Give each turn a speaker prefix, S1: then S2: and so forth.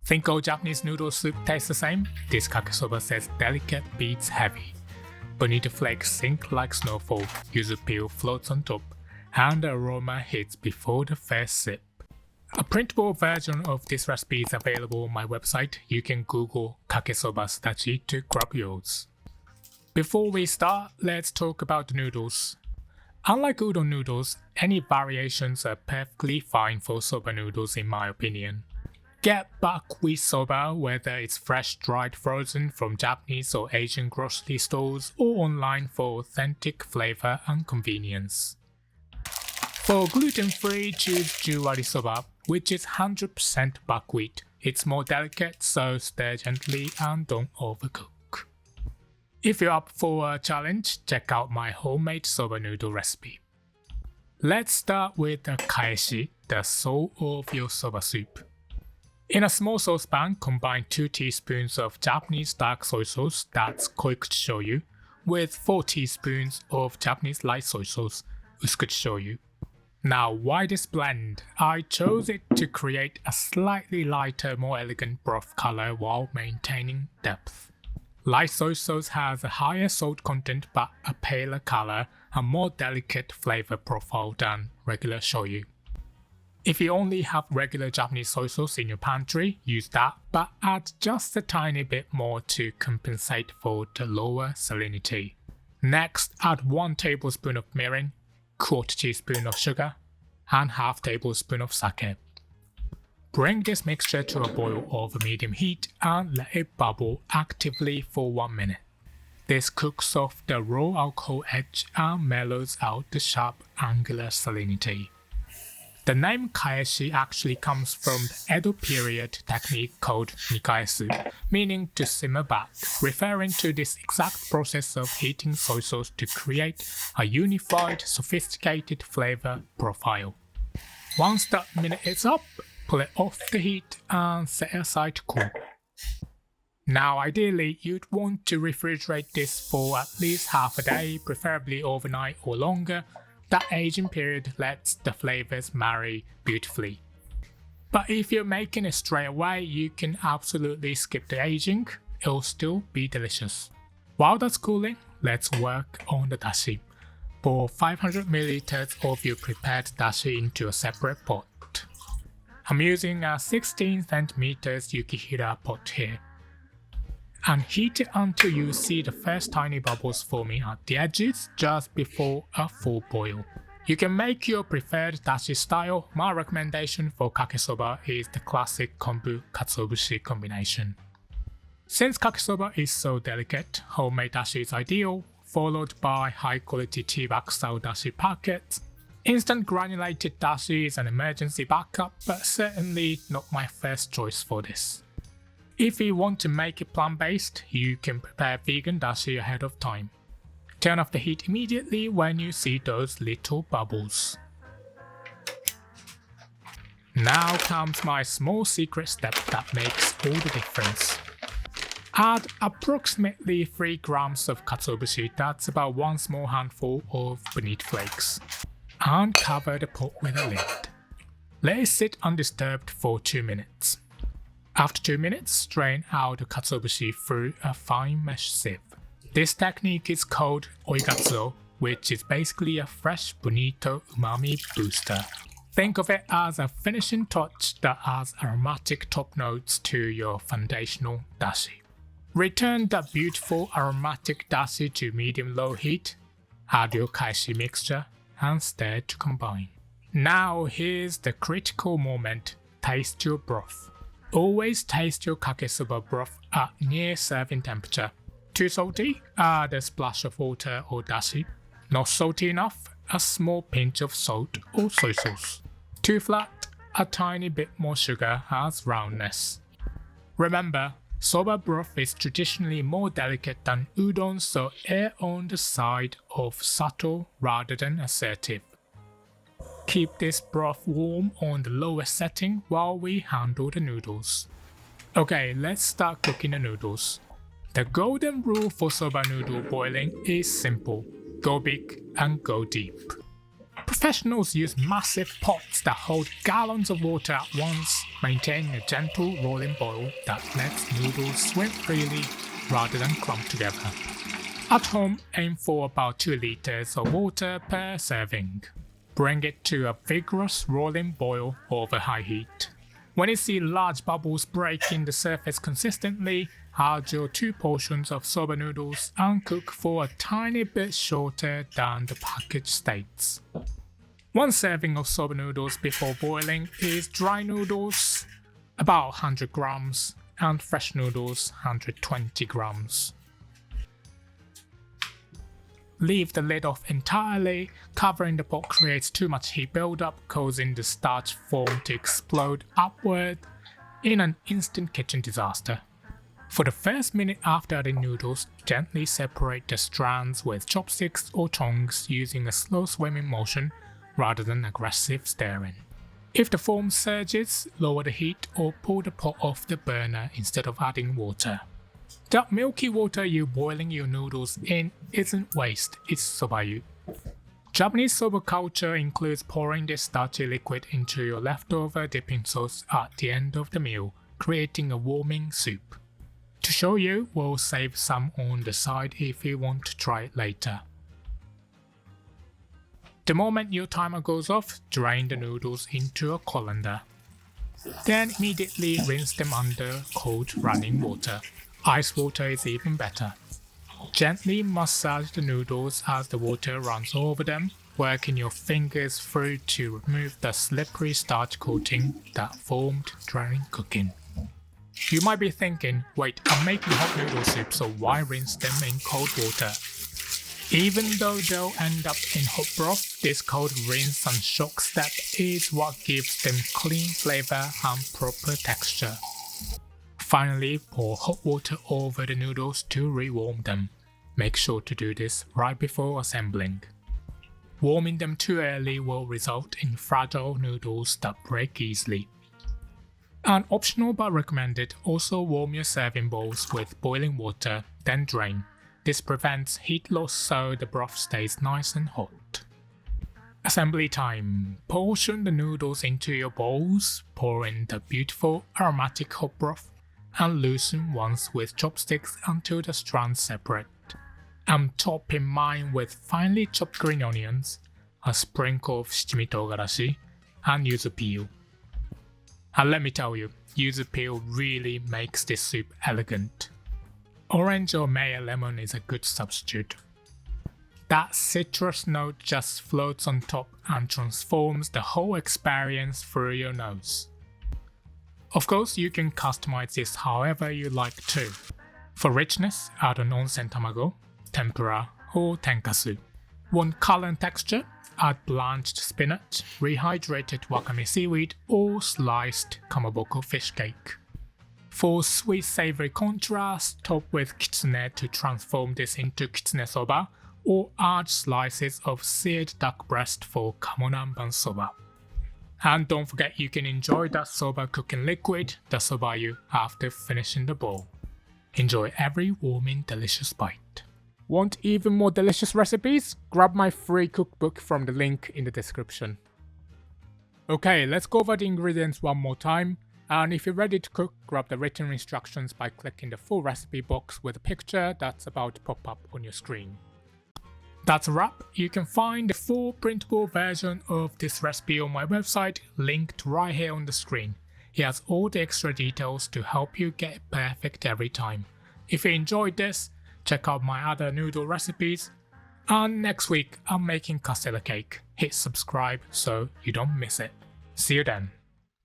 S1: Think all Japanese noodle soup tastes the same? This Kake Soba says delicate beats heavy. Bonito flakes sink like snowfall, yuzu peel floats on top, and the aroma hits before the first sip. A printable version of this recipe is available on my website. You can Google Kake Soba Sudachi to grab yours. Before we start, let's talk about the noodles. Unlike udon noodles, any variations are perfectly fine for soba noodles in my opinion. Get buckwheat soba, whether it's fresh, dried, frozen from Japanese or Asian grocery stores or online for authentic flavor and convenience. For gluten-free, choose juwari soba, which is 100% buckwheat. It's more delicate, so stir gently and don't overcook. If you're up for a challenge, check out my homemade soba noodle recipe. Let's start with the kaeshi, the soul of your soba soup. In a small saucepan, combine 2 teaspoons of Japanese dark soy sauce, that's koikuchi shoyu, with 4 teaspoons of Japanese light soy sauce, usukuchi shoyu. Now, why this blend? I chose it to create a slightly lighter, more elegant broth color while maintaining depth. Light soy sauce has a higher salt content but a paler color and more delicate flavor profile than regular shoyu. If you only have regular Japanese soy sauce in your pantry, use that, but add just a tiny bit more to compensate for the lower salinity. Next, add 1 tablespoon of mirin, 1/4 teaspoon of sugar, and 1/2 tablespoon of sake. Bring this mixture to a boil over medium heat and let it bubble actively for 1 minute. This cooks off the raw alcohol edge and mellows out the sharp angular salinity. The name kaeshi actually comes from the Edo period technique called nikaesu, meaning to simmer back, referring to this exact process of heating soy sauce to create a unified, sophisticated flavor profile. Once that minute is up, pull it off the heat and set it aside to cool. Now ideally, you'd want to refrigerate this for at least half a day, preferably overnight or longer. That aging period lets the flavors marry beautifully. But if you're making it straight away, you can absolutely skip the aging, it'll still be delicious. While that's cooling, let's work on the dashi. Pour 500 ml of your prepared dashi into a separate pot. I'm using a 16 cm Yukihira pot here. And heat it until you see the first tiny bubbles forming at the edges just before a full boil. You can make your preferred dashi style. My recommendation for Kake Soba is the classic kombu-katsuobushi combination. Since Kake Soba is so delicate, homemade dashi is ideal, followed by high quality tea bag style dashi packets. Instant granulated dashi is an emergency backup, but certainly not my first choice for this. If you want to make it plant-based, you can prepare vegan dashi ahead of time. Turn off the heat immediately when you see those little bubbles. Now comes my small secret step that makes all the difference. Add approximately 3 grams of katsuobushi, that's about 1 small handful of bonito flakes, and cover the pot with a lid. Let it sit undisturbed for 2 minutes. After 2 minutes, strain out the katsuobushi through a fine mesh sieve. This technique is called oigatsuo, which is basically a fresh bonito umami booster. Think of it as a finishing touch that adds aromatic top notes to your foundational dashi. Return the beautiful aromatic dashi to medium-low heat, add your kaeshi mixture, and stir to combine. Now here's the critical moment, taste your broth. Always taste your Kake Soba broth at near serving temperature. Too salty? Add a splash of water or dashi. Not salty enough? A small pinch of salt or soy sauce. Too flat? A tiny bit more sugar as roundness. Remember, soba broth is traditionally more delicate than udon, so err on the side of subtle rather than assertive. Keep this broth warm on the lowest setting while we handle the noodles. Okay, let's start cooking the noodles. The golden rule for soba noodle boiling is simple: go big and go deep. Professionals use massive pots that hold gallons of water at once, maintaining a gentle rolling boil that lets noodles swim freely rather than clump together. At home, aim for about 2 liters of water per serving. Bring it to a vigorous rolling boil over high heat. When you see large bubbles breaking the surface consistently, add your 2 portions of soba noodles and cook for a tiny bit shorter than the package states. 1 serving of soba noodles before boiling is dry noodles, about 100 grams, and fresh noodles, 120 grams. Leave the lid off entirely. Covering the pot creates too much heat buildup, causing the starch foam to explode upward in an instant kitchen disaster. For the first minute after adding noodles, gently separate the strands with chopsticks or tongs using a slow swimming motion rather than aggressive stirring. If the foam surges, lower the heat or pull the pot off the burner instead of adding water. That milky water you're boiling your noodles in isn't waste, it's soba-yu. Japanese soba culture includes pouring this starchy liquid into your leftover dipping sauce at the end of the meal, creating a warming soup. To show you, we'll save some on the side if you want to try it later. The moment your timer goes off, drain the noodles into a colander. Then immediately rinse them under cold running water. Ice water is even better. Gently massage the noodles as the water runs over them, working your fingers through to remove the slippery starch coating that formed during cooking. You might be thinking, wait, I'm making hot noodle soup, so why rinse them in cold water? Even though they'll end up in hot broth, this cold rinse and shock step is what gives them clean flavor and proper texture. Finally, pour hot water over the noodles to rewarm them. Make sure to do this right before assembling. Warming them too early will result in fragile noodles that break easily. And optional but recommended, also warm your serving bowls with boiling water, then drain. This prevents heat loss so the broth stays nice and hot. Assembly time. Portion the noodles into your bowls, pour in the beautiful aromatic hot broth, and loosen once with chopsticks until the strands separate. I'm topping mine with finely chopped green onions, a sprinkle of shichimi togarashi, and yuzu peel. And let me tell you, yuzu peel really makes this soup elegant. Orange or Meyer lemon is a good substitute. That citrus note just floats on top and transforms the whole experience through your nose. Of course, you can customize this however you like too. For richness, add an onsen tamago, tempura, or tenkatsu. Want color and texture? Add blanched spinach, rehydrated wakame seaweed, or sliced kamaboko fish cake. For sweet savory contrast, top with kitsune to transform this into kitsune soba, or add slices of seared duck breast for kamonanban soba. And don't forget you can enjoy that soba cooking liquid, the soba-yu, after finishing the bowl. Enjoy every warming delicious bite. Want even more delicious recipes? Grab my free cookbook from the link in the description. Okay, let's go over the ingredients one more time. And if you're ready to cook, grab the written instructions by clicking the full recipe box with a picture that's about to pop up on your screen. That's a wrap. You can find the full printable version of this recipe on my website, linked right here on the screen. It has all the extra details to help you get it perfect every time. If you enjoyed this, check out my other noodle recipes. And next week, I'm making castella cake. Hit subscribe so you don't miss it. See you then.